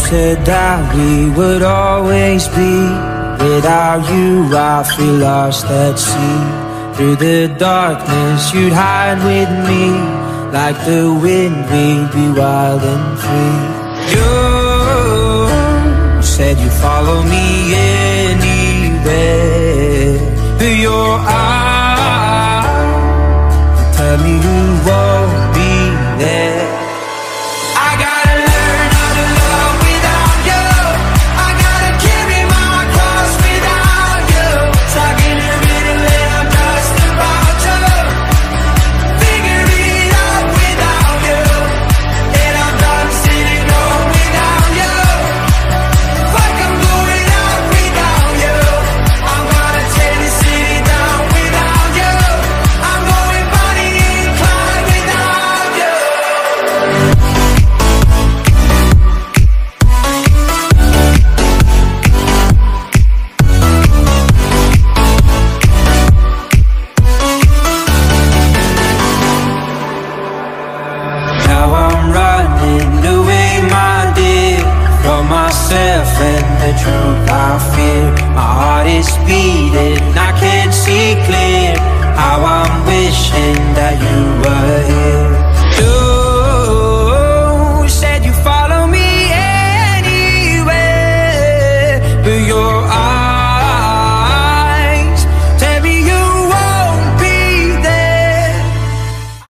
said that we would always be. Without you I feel lost at sea. Through the darkness you'd hide with me. Like the wind we'd be wild and free. You said you'd follow me anywhere. Your eyes tell me you won't be there. And the truth I fear, my heart is beating, I can't see clear. How I'm wishing that you were